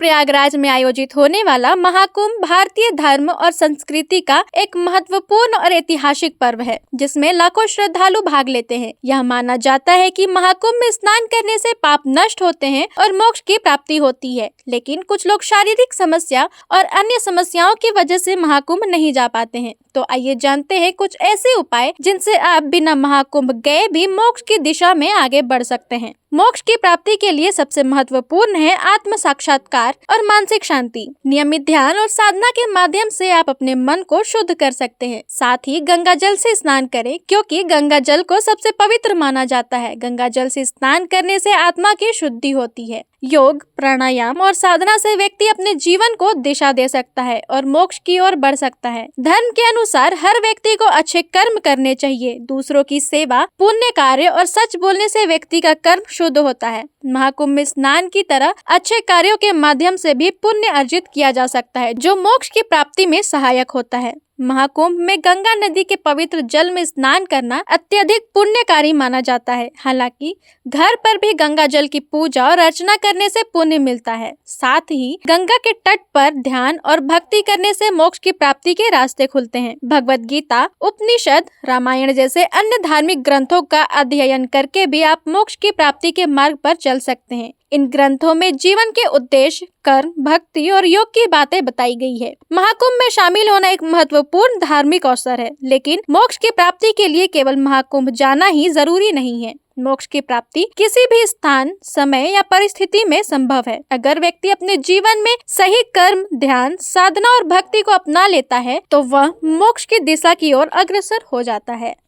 प्रयागराज में आयोजित होने वाला महाकुंभ भारतीय धर्म और संस्कृति का एक महत्वपूर्ण और ऐतिहासिक पर्व है, जिसमें लाखों श्रद्धालु भाग लेते हैं। यह माना जाता है कि महाकुंभ में स्नान करने से पाप नष्ट होते हैं और मोक्ष की प्राप्ति होती है। लेकिन कुछ लोग शारीरिक समस्या और अन्य समस्याओं की वजह से महाकुंभ नहीं जा पाते हैं। तो आइए जानते हैं कुछ ऐसे उपाय जिनसे आप बिना महाकुंभ गए भी मोक्ष की दिशा में आगे बढ़ सकते हैं। मोक्ष की प्राप्ति के लिए सबसे महत्वपूर्ण है आत्म साक्षात्कार और मानसिक शांति। नियमित ध्यान और साधना के माध्यम से आप अपने मन को शुद्ध कर सकते हैं। साथ ही गंगा जल से स्नान करें, क्योंकि गंगा जल को सबसे पवित्र माना जाता है। गंगा जल से स्नान करने से आत्मा की शुद्धि होती है। योग, प्राणायाम और साधना से व्यक्ति अपने जीवन को दिशा दे सकता है और मोक्ष की ओर बढ़ सकता है। धर्म के अनुसार हर व्यक्ति को अच्छे कर्म करने चाहिए। दूसरों की सेवा, पुण्य कार्य और सच बोलने से व्यक्ति का कर्म शुद्ध होता है। महाकुंभ में स्नान की तरह अच्छे कार्यों के माध्यम से भी पुण्य अर्जित किया जा सकता है, जो मोक्ष की प्राप्ति में सहायक होता है। महाकुंभ में गंगा नदी के पवित्र जल में स्नान करना अत्यधिक पुण्यकारी माना जाता है। हालांकि घर पर भी गंगा जल की पूजा और अर्चना करने से पुण्य मिलता है। साथ ही गंगा के तट पर ध्यान और भक्ति करने से मोक्ष की प्राप्ति के रास्ते खुलते हैं। भगवत गीता, उपनिषद, रामायण जैसे अन्य धार्मिक ग्रंथों का अध्ययन करके भी आप मोक्ष की प्राप्ति के मार्ग पर चल सकते हैं। इन ग्रंथों में जीवन के उद्देश्य, कर्म, भक्ति और योग की बातें बताई गई है। महाकुंभ में शामिल होना एक महत्वपूर्ण धार्मिक अवसर है, लेकिन मोक्ष की प्राप्ति के लिए केवल महाकुंभ जाना ही जरूरी नहीं है। मोक्ष की प्राप्ति किसी भी स्थान, समय या परिस्थिति में संभव है, अगर व्यक्ति अपने जीवन में सही कर्म, ध्यान, साधना और भक्ति को अपना लेता है तो वह मोक्ष की दिशा की ओर अग्रसर हो जाता है।